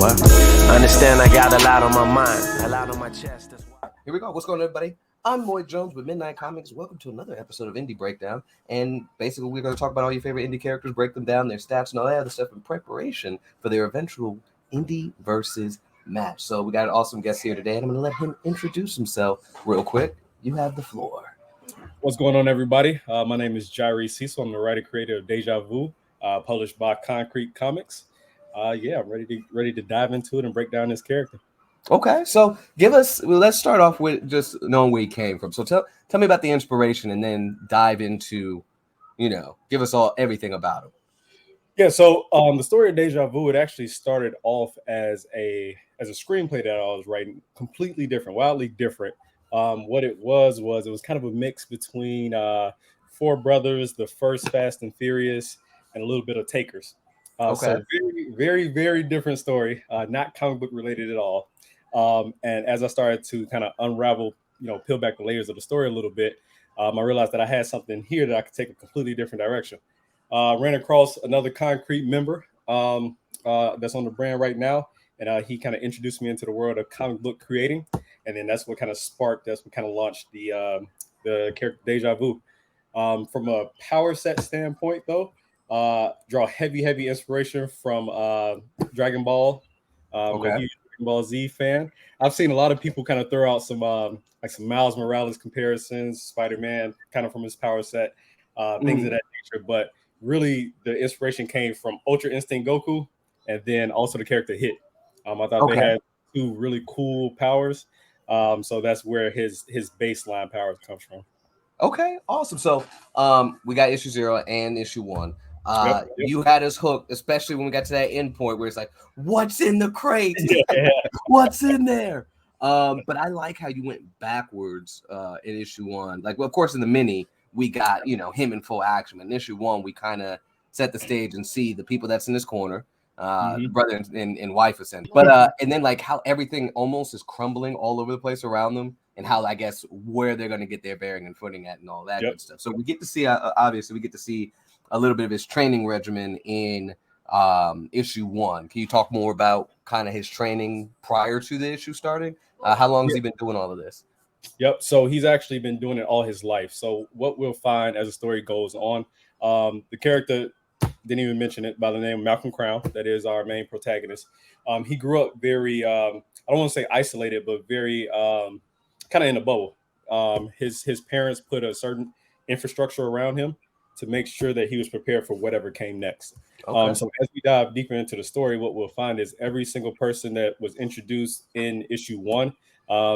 What? I understand I got a lot on my mind, a lot on my chest. That's why. Here we go. What's going on, everybody? I'm Moy Jones with Midnight Comics. Welcome to another episode of Indie Breakdown. And basically, we're going to talk about all your favorite indie characters, break them down, their stats, and all that other stuff in preparation for their eventual indie versus match. So we got an awesome guest here today, and I'm going to let him introduce himself real quick. You have the floor. What's going on, everybody? My name is JiReh Cecil. I'm the writer-creator of Deja Vu, published by Konkret Comics. I'm ready to dive into it and break down this character. Okay, so let's start off with just knowing where he came from. So tell me about the inspiration and then dive into, give us all everything about him. Yeah, so the story of Deja Vu, it actually started off as a screenplay that I was writing, completely different, wildly different. What it was kind of a mix between Four Brothers, the first Fast and Furious, and a little bit of Takers. Okay. So very, very, very different story, not comic book related at all. And as I started to kind of unravel, peel back the layers of the story a little bit, I realized that I had something here that I could take a completely different direction. Ran across another Konkret member that's on the brand right now, and he kind of introduced me into the world of comic book creating, and then that's what kind of launched the character Deja Vu. From a power set standpoint, though, draw heavy inspiration from Dragon Ball. Okay. A huge Dragon Ball Z fan. I've seen a lot of people kind of throw out some Miles Morales comparisons, Spider-Man, kind of from his power set, things of that nature. But really, the inspiration came from Ultra Instinct Goku, and then also the character Hit. I thought they had two really cool powers. So that's where his baseline powers comes from. Okay, awesome. So we got issue 0 and issue 1. Yep. You had us hooked, especially when we got to that end point where it's like, what's in the crate? Yeah. What's in there? But I like how you went backwards in issue 1. Like, well, of course, in the mini, we got, him in full action. In issue 1, we kind of set the stage and see the people that's in this corner, the brother and wife, essentially. But and then like how everything almost is crumbling all over the place around them, and how I guess where they're going to get their bearing and footing at and all that good stuff. So we get to see, obviously, a little bit of his training regimen in issue 1. Can you talk more about kind of his training prior to the issue starting? How long has he been doing all of this? Yep. So he's actually been doing it all his life. So what we'll find as the story goes on, the character, didn't even mention it, by the name of Malcolm Crown, that is our main protagonist. He grew up very, I don't want to say isolated, but very kind of in a bubble. His parents put a certain infrastructure around him to make sure that he was prepared for whatever came next. Okay. So as we dive deeper into the story, what we'll find is every single person that was introduced in issue 1,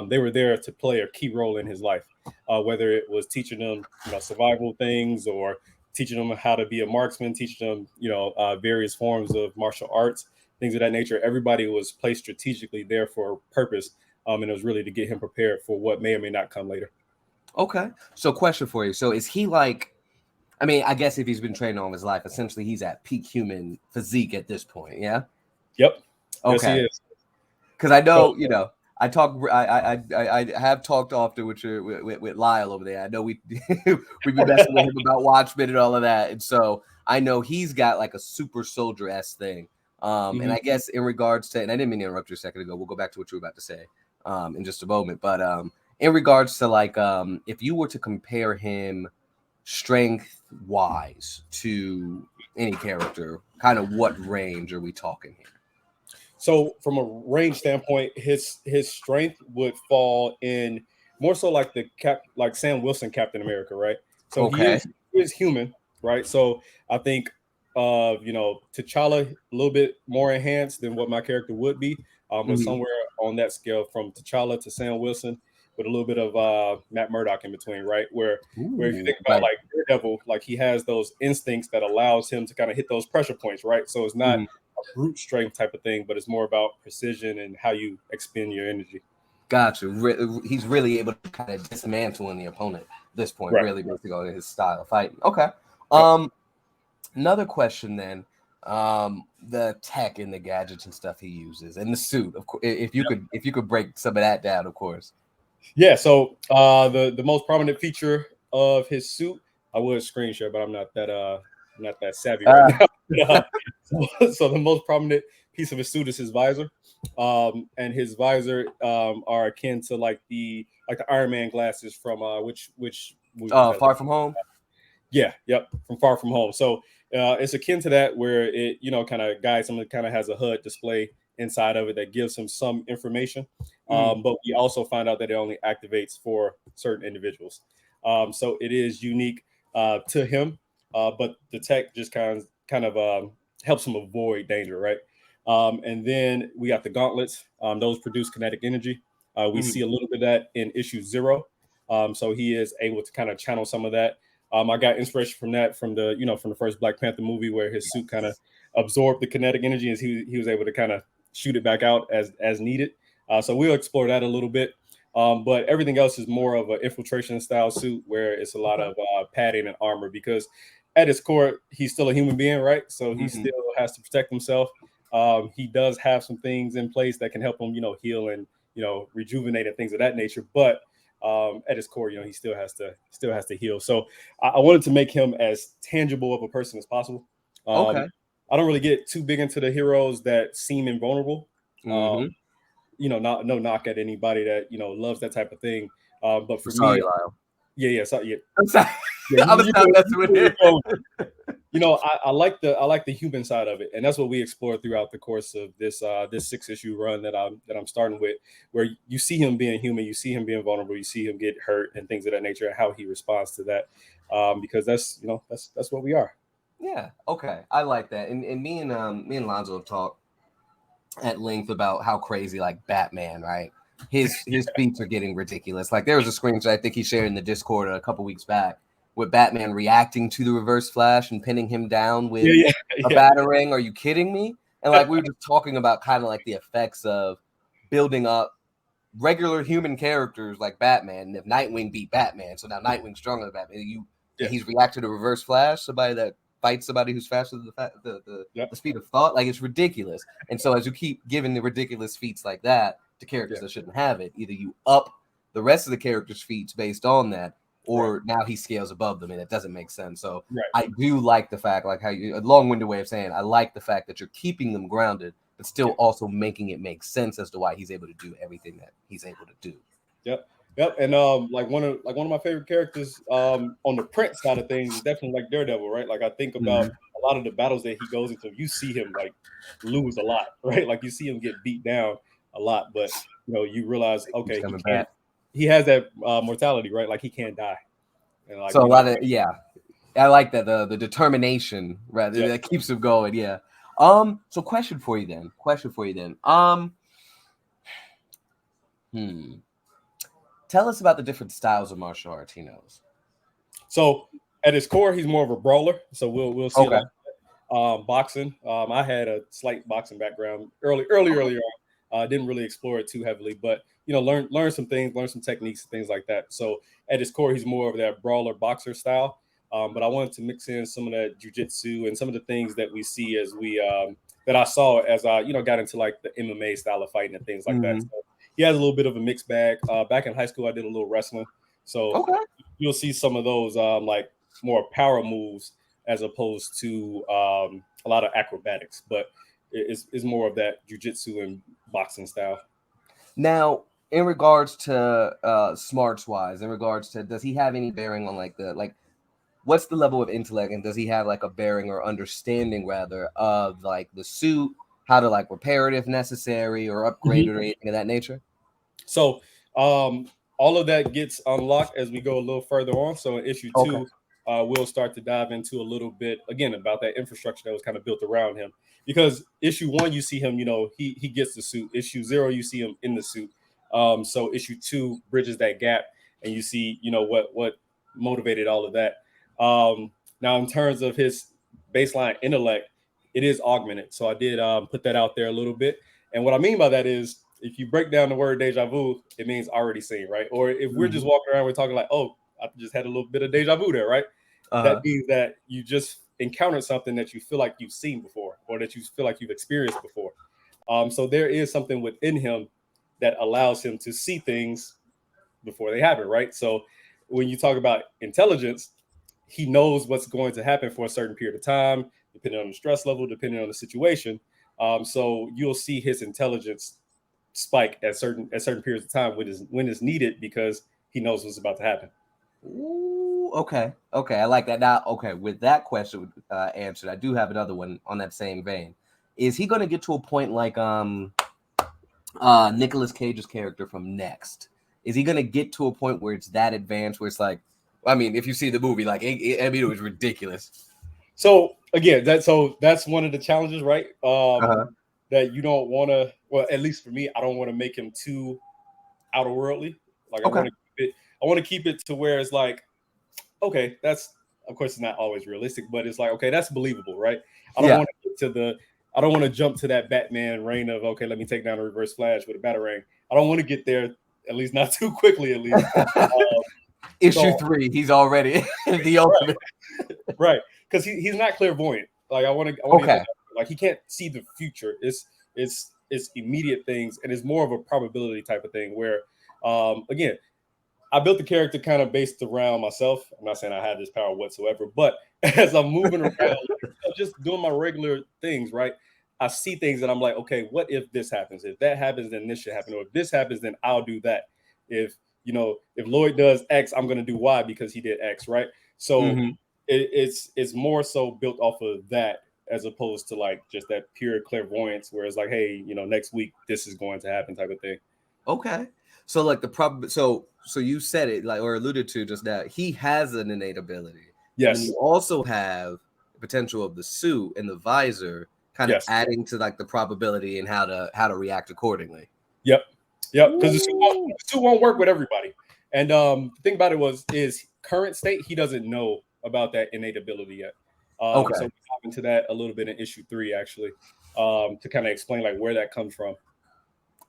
they were there to play a key role in his life, whether it was teaching them, survival things, or teaching them how to be a marksman, teaching them, various forms of martial arts, things of that nature. Everybody was placed strategically there for a purpose, and it was really to get him prepared for what may or may not come later. Okay. So question for you. So is he like, I mean, I guess if he's been training all his life, essentially he's at peak human physique at this point, yeah? Yep. Okay. Yes, he is. Because I know, I have talked often with Lyle over there. I know we've been messing with him about Watchmen and all of that. And so I know he's got like a super soldier-esque thing. And I guess in regards to, and I didn't mean to interrupt you a second ago. We'll go back to what you were about to say in just a moment. But in regards to like, if you were to compare him strength-wise to any character, kind of what range are we talking here? So from a range standpoint, his strength would fall in more so like like Sam Wilson Captain America, right? So he is human, right? So I think T'Challa a little bit more enhanced than what my character would be, but somewhere on that scale from T'Challa to Sam Wilson, with a little bit of Matt Murdock in between, right? Where if you think about like Daredevil, like he has those instincts that allows him to kind of hit those pressure points, right? So it's not a brute strength type of thing, but it's more about precision and how you expend your energy. Gotcha. He's really able to kind of dismantle the opponent at this point, really basically on his style of fighting. Okay. Another question then. The tech and the gadgets and stuff he uses, and the suit. Of course, if you could break some of that down, of course. Yeah. So the most prominent feature of his suit, I would screen share, but I'm not that savvy right now. So the most prominent piece of his suit is his visor. and his visor are akin to like the Iron Man glasses from which movie was that? Far From Home. Yeah, yep, from Far From Home. So it's akin to that, where it kind of guides him. It kind of has a HUD display inside of it that gives him some information. But we also find out that it only activates for certain individuals. So it is unique to him, but the tech just kind of helps him avoid danger, right? And then we got the gauntlets. Those produce kinetic energy. We see a little bit of that in issue 0. So he is able to kind of channel some of that. I got inspiration from that from the first Black Panther movie, where his suit kind of absorbed the kinetic energy, and he was able to kind of shoot it back out as needed. So we'll explore that a little bit. But everything else is more of an infiltration style suit, where it's a lot of padding and armor, because at his core, he's still a human being, right? So he still has to protect himself. He does have some things in place that can help him, heal and rejuvenate and things of that nature. But at his core, he still has to heal. So I wanted to make him as tangible of a person as possible. Okay. I don't really get too big into the heroes that seem invulnerable. No knock at anybody that loves that type of thing. But for me, Lyle. Yeah. I'm sorry. Yeah, I was not messing with it. I like the human side of it, and that's what we explored throughout the course of this 6-issue run that I'm starting with, where you see him being human, you see him being vulnerable, you see him get hurt and things of that nature, and how he responds to that, because that's what we are. Yeah. Okay. I like that. And me and Lonzo have talked at length about how crazy like Batman, right? His feats are getting ridiculous. Like there was a screenshot I think he shared in the Discord a couple weeks back with Batman reacting to the Reverse Flash and pinning him down with a batarang. Are you kidding me? And like we were just talking about kind of like the effects of building up regular human characters like Batman. And if Nightwing beat Batman, so now Nightwing's stronger than Batman. He's reacted to Reverse Flash, somebody that fights somebody who's faster than the speed of thought. Like it's ridiculous. And so as you keep giving the ridiculous feats like that to characters that shouldn't have it, either you up the rest of the characters' feats based on that, or now he scales above them, and it doesn't make sense. So I do like the fact, like how you, a long-winded way of saying, I like the fact that you're keeping them grounded, but still also making it make sense as to why he's able to do everything that he's able to do. Yep. And like one of my favorite characters on the print side of things is definitely like Daredevil, right? Like I think about a lot of the battles that he goes into, you see him like lose a lot, right? Like you see him get beat down a lot, but you realize, okay, he has that mortality, right? Like he can't die. And like, so a lot of I like that the determination rather that keeps him going. Yeah. So question for you then. Tell us about the different styles of martial arts he knows. So at his core, he's more of a brawler. So we'll see a lot. Boxing. I had a slight boxing background earlier on. Didn't really explore it too heavily, but learn some things, learn some techniques, things like that. So at his core, he's more of that brawler boxer style. But I wanted to mix in some of that jujitsu and some of the things that we see as we that I saw as I got into like the MMA style of fighting and things like that. So he has a little bit of a mixed bag. Back in high school, I did a little wrestling, so you'll see some of those like more power moves as opposed to a lot of acrobatics. But it's more of that jujitsu and boxing style. Now, in regards to smarts wise, does he have any bearing on what's the level of intellect, and does he have like a bearing or understanding rather of like the suit, how to like repair it if necessary or upgrade it or anything of that nature? So all of that gets unlocked as we go a little further on. So in issue 2, we'll start to dive into a little bit again about that infrastructure that was kind of built around him. Because issue 1, you see him, he gets the suit. Issue 0, you see him in the suit. So issue 2 bridges that gap, and you see, what motivated all of that. Now, in terms of his baseline intellect, it is augmented. So I did put that out there a little bit. And what I mean by that is, if you break down the word deja vu, it means already seen, right? Or if we're just walking around, we're talking like, oh, I just had a little bit of deja vu there, right? That means that you just encountered something that you feel like you've seen before, or that you feel like you've experienced before. So there is something within him that allows him to see things before they happen, right? So when you talk about intelligence, he knows what's going to happen for a certain period of time, depending on the stress level, depending on the situation. So you'll see his intelligence spike at certain periods of time when it's needed because he knows what's about to happen. Ooh, okay, I like that. Now, okay, with that question answered, I do have another one on that same vein. Is he going to get to a point like Nicolas Cage's character from Next? Is he going to get to a point where it's that advanced, where it's like, I mean, if you see the movie, like, it was ridiculous. So again, that's one of the challenges, right? That you don't want to. Well, at least for me, I don't want to make him too outer worldly. Like, Okay. I want to keep it to where it's like, okay, that's, of course, it's not always realistic, but it's like, okay, that's believable, right? I don't want to get to I don't want to jump to that Batman reign of, okay, let me take down a Reverse Flash with a Batarang. I don't want to get there, at least not too quickly, at least. Issue 3, he's already the ultimate. Right, because he's not clairvoyant. Like, I want to Okay. Like, he can't see the future. It's immediate things, and it's more of a probability type of thing where, again, I built the character kind of based around myself. I'm not saying I have this power whatsoever, but as I'm moving around, just doing my regular things, right? I see things and I'm like, okay, what if this happens? If that happens, then this should happen. Or if this happens, then I'll do that. If Lloyd does X, I'm going to do Y because he did X, right? So it's more so built off of that as opposed to like just that pure clairvoyance where it's like, hey, next week this is going to happen type of thing. Okay. So like so you said it, like, or alluded to just now, he has an innate ability. Yes. And you also have the potential of the suit and the visor kind of adding to like the probability and how to react accordingly. Yep. Because the suit won't work with everybody. And the thing about it is current state, he doesn't know about that innate ability yet. So we hop into that a little bit in issue 3, actually, to kind of explain like where that comes from.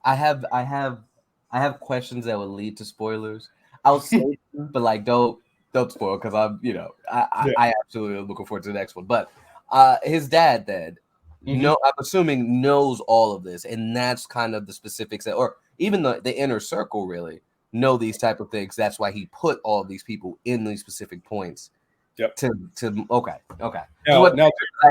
I have questions that would lead to spoilers. I'll say, but like don't spoil because I absolutely am looking forward to the next one. But his dad then, I'm assuming knows all of this, and that's kind of the specifics or even the inner circle really know these type of things. That's why he put all of these people in these specific points. Yep. Okay. Now,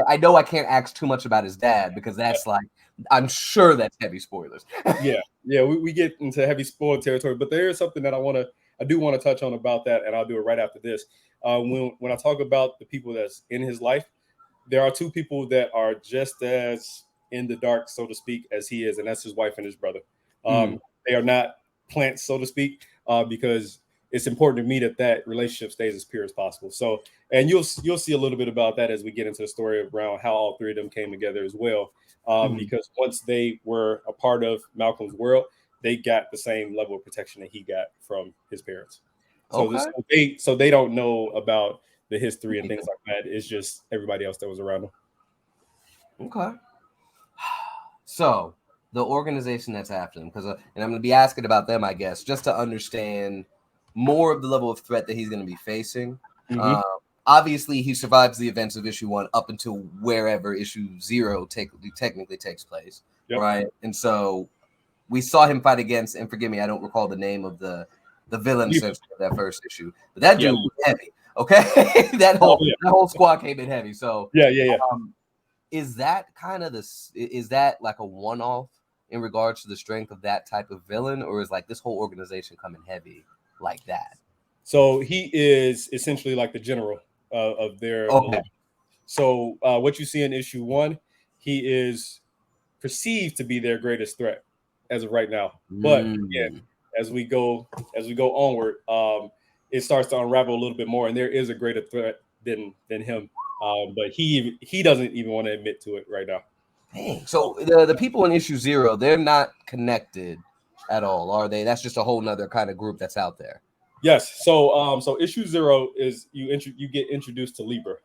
I know I can't ask too much about his dad because that's like, I'm sure that's heavy spoilers. yeah, we get into heavy spoiler territory, but there is something that I do want to touch on about that, and I'll do it right after this. When I talk about the people that's in his life, there are 2 people that are just as in the dark, so to speak, as he is, and that's his wife and his brother. They are not plants, so to speak, because it's important to me that relationship stays as pure as possible. So, and you'll see a little bit about that as we get into the story around how all 3 of them came together as well. Because once they were a part of Malcolm's world, they got the same level of protection that he got from his parents. So so they don't know about the history and things like that. It's just everybody else that was around them. Okay. So the organization that's after them, and I'm going to be asking about them, I guess, just to understand more of the level of threat that he's going to be facing. Obviously, he survives the events of issue 1 up until wherever issue 0 technically takes place, right? And so we saw him fight against, and forgive me, I don't recall the name of the villain of that first issue, but that dude was heavy. Okay, that whole squad came in heavy. So is that kind of is that like a one-off in regards to the strength of that type of villain, or is like this whole organization coming heavy like that? So he is essentially like the general of their. So what you see in issue 1, he is perceived to be their greatest threat as of right now. But again, as we go onward, it starts to unravel a little bit more, and there is a greater threat than him. But he doesn't even want to admit to it right now. Dang. So the people in issue 0, they're not connected at all, are they? That's just a whole nother kind of group that's out there. Yes. So issue 0 is you get introduced to Libra.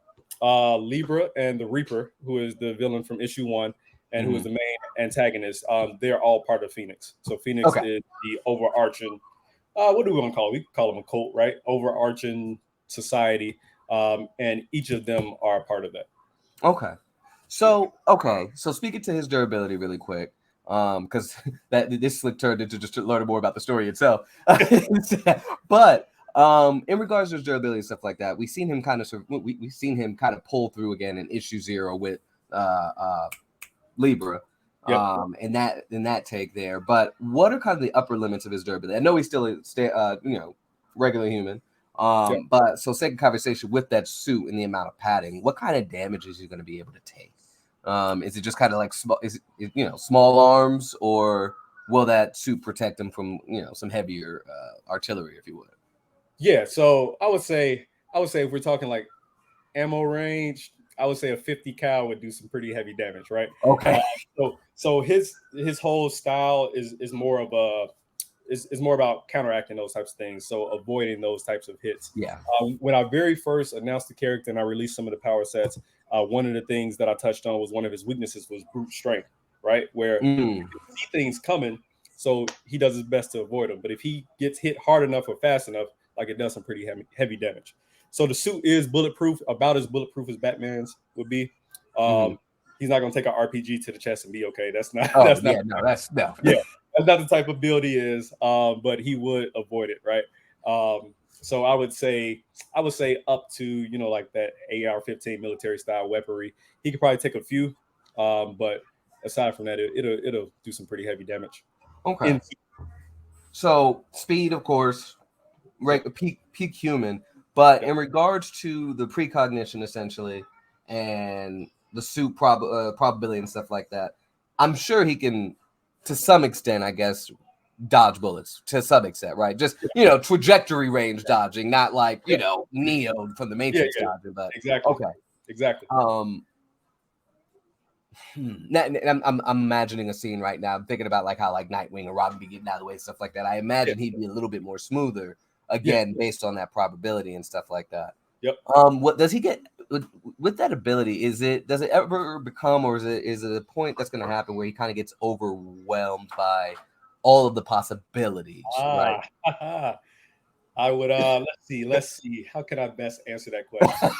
Libra and the Reaper, who is the villain from issue 1 and who is the main antagonist. They're all part of Phoenix. So Phoenix is the overarching, what do we want to call it? We call them a cult, right? Overarching society. And each of them are a part of that. So speaking to his durability really quick, because this turned into just learning more about the story itself. But in regards to his durability and stuff like that, we've seen him kind of pull through again in issue 0 with Libra. In that take there. But what are kind of the upper limits of his durability? I know he's still regular human. But so second conversation with that suit and the amount of padding, what kind of damage is he going to be able to take? Is it just kind of like small arms, or will that suit protect him from some heavier artillery, if you would? Yeah, so I would say if we're talking like ammo range, I would say a 50 cal would do some pretty heavy damage, right? Okay. So his whole style is more of is more about counteracting those types of things, so avoiding those types of hits. Yeah. When I very first announced the character and I released some of the power sets, one of the things that I touched on was one of his weaknesses was brute strength, right? Where he can see things coming, so he does his best to avoid them. But if he gets hit hard enough or fast enough, like it does some pretty heavy damage. So the suit is bulletproof, about as bulletproof as Batman's would be. He's not going to take an RPG to the chest and be okay. That's not. Oh, that's yeah, not. No, that's no. Yeah, that's not the type of build he is. But he would avoid it, right? So I would say up to like that AR-15 military style weaponry. He could probably take a few, but aside from that, it'll do some pretty heavy damage. Okay. So speed, of course, peak human. But in regards to the precognition, essentially, and the suit probability and stuff like that, I'm sure he can, to some extent, I guess, dodge bullets to some extent, right? Just trajectory range dodging, not like Neo from the Matrix dodging, but exactly. Now, I'm imagining a scene right now. I'm thinking about like how like Nightwing or Robin be getting out of the way, stuff like that. I imagine he'd be a little bit more smoother. Again, based on that probability and stuff like that. Yep. What does he get with that ability? Does it ever become, or is it a point that's going to happen where he kind of gets overwhelmed by all of the possibilities? Right. I would let's see. How can I best answer that question?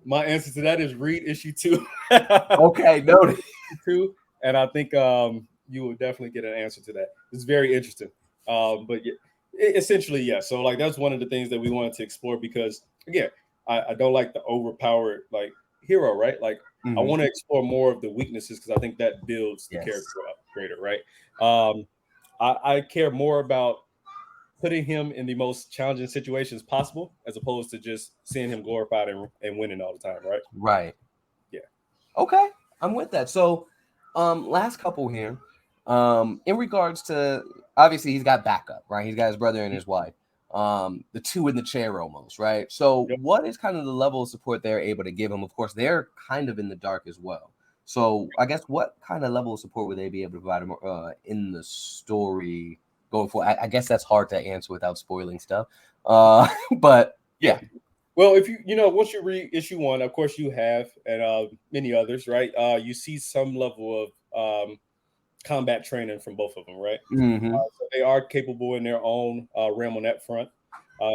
My answer to that is read issue 2. Okay, noted. 2, and I think you will definitely get an answer to that. It's very interesting. But yeah, essentially, yeah. So like that's one of the things that we wanted to explore, because again, I don't like the overpowered like hero, right? Like I want to explore more of the weaknesses, because I think that builds the character up greater, right? I care more about putting him in the most challenging situations possible, as opposed to just seeing him glorified and winning all the time, right? Right. Yeah. Okay, I'm with that. So, last couple here. In regards to, obviously he's got backup, right? He's got his brother and his wife. The two in the chair almost, right? So what is kind of the level of support they're able to give him? Of course, they're kind of in the dark as well. So I guess what kind of level of support would they be able to provide him in the story going forward? I guess that's hard to answer without spoiling stuff. But yeah. Well, if once you read issue 1, of course you have, and many others, right? You see some level of combat training from both of them, right? So they are capable in their own realm on that front.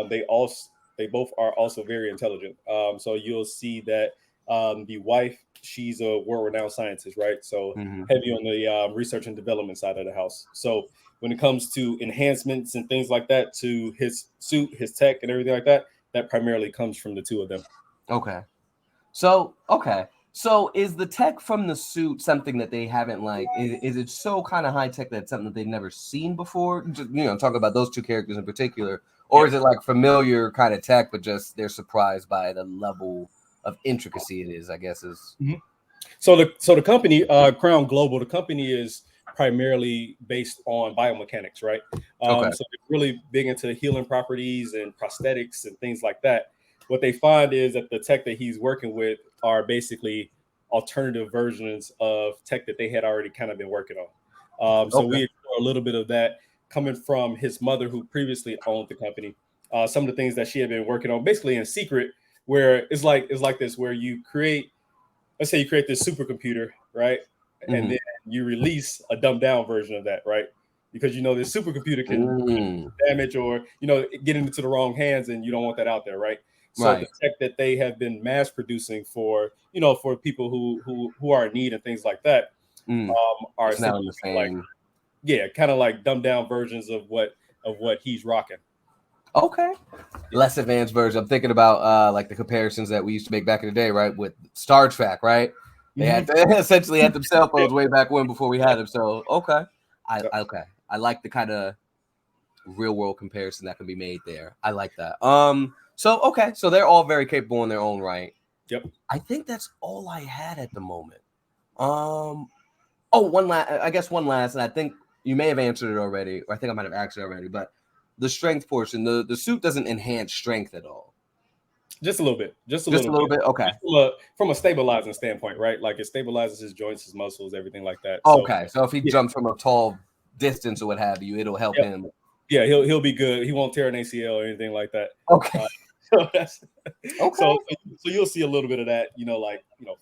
They both are also very intelligent. So you'll see that the wife, she's a world-renowned scientist, right? So heavy on the research and development side of the house. So when it comes to enhancements and things like that to his suit, his tech, and everything like that, that primarily comes from the two of them. Okay. So is the tech from the suit something that they haven't is it so kind of high tech that it's something that they've never seen before? Just, talking about those two characters in particular, or is it like familiar kind of tech, but just they're surprised by the level of intricacy it is, I guess is. So the company, Crown Global, the company is primarily based on biomechanics, right? So they're really big into the healing properties and prosthetics and things like that. What they find is that the tech that he's working with are basically alternative versions of tech that they had already kind of been working on. So we explore a little bit of that coming from his mother, who previously owned the company. Some of the things that she had been working on, basically in secret, where it's like this, where let's say you create this supercomputer, right? And then you release a dumbed down version of that, right? Because this supercomputer can damage or get into the wrong hands, and you don't want that out there, right? So the tech that they have been mass producing for people who are in need and things like that are essentially kind of like dumbed down versions of what he's rocking. Okay. Less advanced version. I'm thinking about like the comparisons that we used to make back in the day, right? With Star Trek, right? They had essentially had them cell phones way back when before we had them. So okay, I like the kind of real world comparison that can be made there. I like that. So they're all very capable in their own right. Yep. I think that's all I had at the moment. One last, and I think you may have answered it already, or I think I might have asked it already, but the strength portion, the suit doesn't enhance strength at all. Just a little bit. Just a little bit. Okay. From a stabilizing standpoint, right? Like it stabilizes his joints, his muscles, everything like that. Okay. So if he jumps from a tall distance or what have you, it'll help him. Yeah, he'll be good. He won't tear an ACL or anything like that. Okay. So that's okay. So you'll see a little bit of that,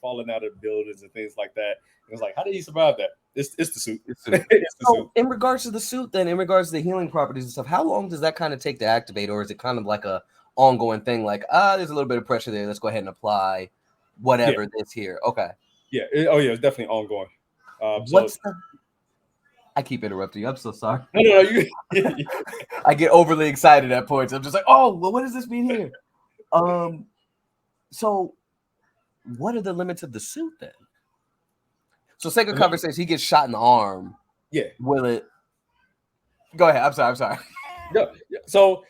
falling out of buildings and things like that. And it's like, how did he survive that? It's the suit. It's the suit. In regards to the suit, then, in regards to the healing properties and stuff, how long does that kind of take to activate, or is it kind of like a ongoing thing? Like, there's a little bit of pressure there. Let's go ahead and apply whatever this here. Okay. Yeah. It's definitely ongoing. I keep interrupting you. I'm so sorry. No, I get overly excited at points. I'm just like, oh, well, what does this mean here? So what are the limits of the suit then? So sake of conversation, he gets shot in the arm. Yeah. Will it? Go ahead. I'm sorry. Yeah. So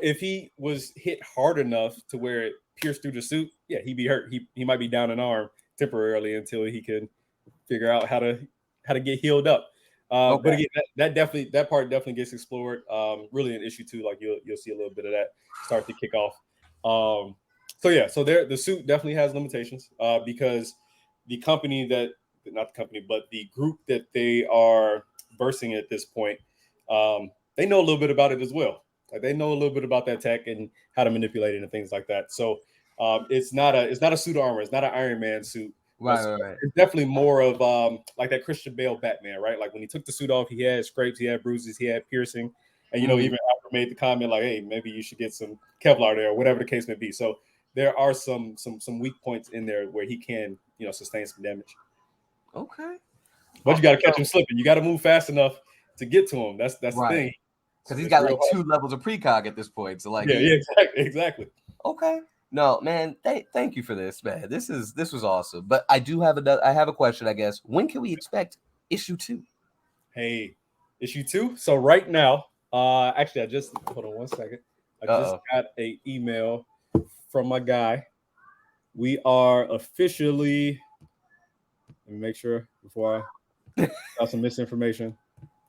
if he was hit hard enough to where it pierced through the suit, he'd be hurt. He might be down an arm temporarily until he can figure out how to get healed up. But again, that part definitely gets explored. Really in issue 2, like you'll see a little bit of that start to kick off. So the suit definitely has limitations because the group that they are versing at this point, they know a little bit about it as well. Like they know a little bit about that tech and how to manipulate it and things like that. So it's not a suit of armor. It's not an Iron Man suit. Right. It's definitely more of like that Christian Bale Batman, right? Like when he took the suit off, he had scrapes, he had bruises, he had piercing. And, even Alfred made the comment like, hey, maybe you should get some Kevlar there or whatever the case may be. So there are some weak points in there where he can, sustain some damage. Okay. But you got to catch him slipping. You got to move fast enough to get to him. That's the thing. Because he's got like 2 levels of precog at this point. So like, exactly. Okay. No, man. Thank you for this, man. This was awesome. But I do have a question, I guess. When can we expect issue 2? Hey, issue 2. So right now, actually, hold on one second. I just got an email from my guy. We are officially. Let me make sure before I got some misinformation.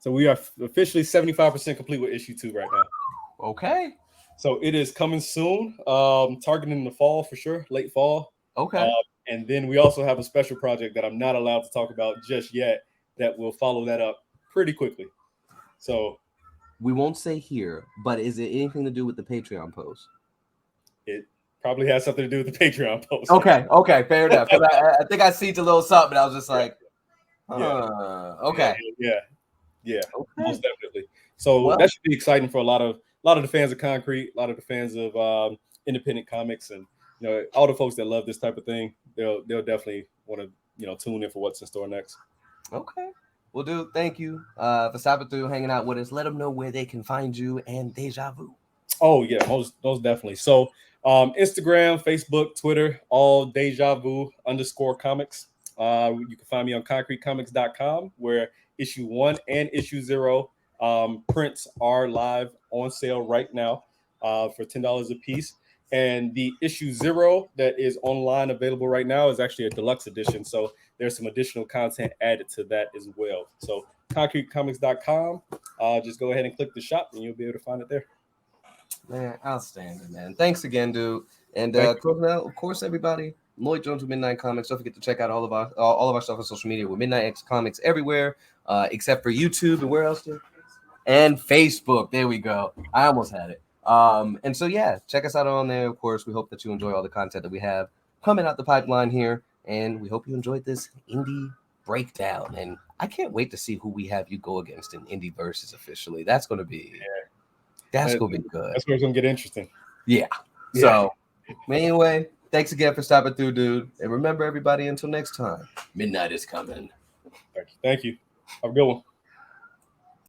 So we are officially 75% complete with issue 2 right now. Okay. So it is coming soon, targeting the fall for sure, late fall. Okay. And then we also have a special project that I'm not allowed to talk about just yet that will follow that up pretty quickly. So we won't say here, but is it anything to do with the Patreon post? It probably has something to do with the Patreon post. Okay, fair enough. Because I think I seen a little something. I was just like, okay. Yeah, most definitely. So that should be exciting for a lot of the fans of Konkret, a lot of the fans of independent comics, and all the folks that love this type of thing. They'll definitely want to tune in for what's in store next. Okay. Well, dude, thank you for stopping through, hanging out with us. Let them know where they can find you and Deja Vu. Oh yeah, most definitely. So Instagram, Facebook, Twitter, all Deja Vu _comics. You can find me on KonkretComics.com, where issue 1 and issue 0 prints are live on sale right now for $10 a piece. And the issue 0 that is online available right now is actually a deluxe edition. So there's some additional content added to that as well. So KonkretComics.com, just go ahead and click the shop and you'll be able to find it there. Man, outstanding, man. Thanks again, dude. And of course, everybody, Lloyd Jones with Midnight Comics. Don't forget to check out all of our stuff on social media with Midnight X Comics everywhere, except for YouTube. And where else, dude? And Facebook. There we go. I almost had it. And so, check us out on there. Of course, we hope that you enjoy all the content that we have coming out the pipeline here. And we hope you enjoyed this indie breakdown. And I can't wait to see who we have you go against in Indie Versus officially. That's going to be good. That's where it's going to get interesting. Yeah. So, anyway, thanks again for stopping through, dude. And remember, everybody, until next time, midnight is coming. Thank you. Have a good one.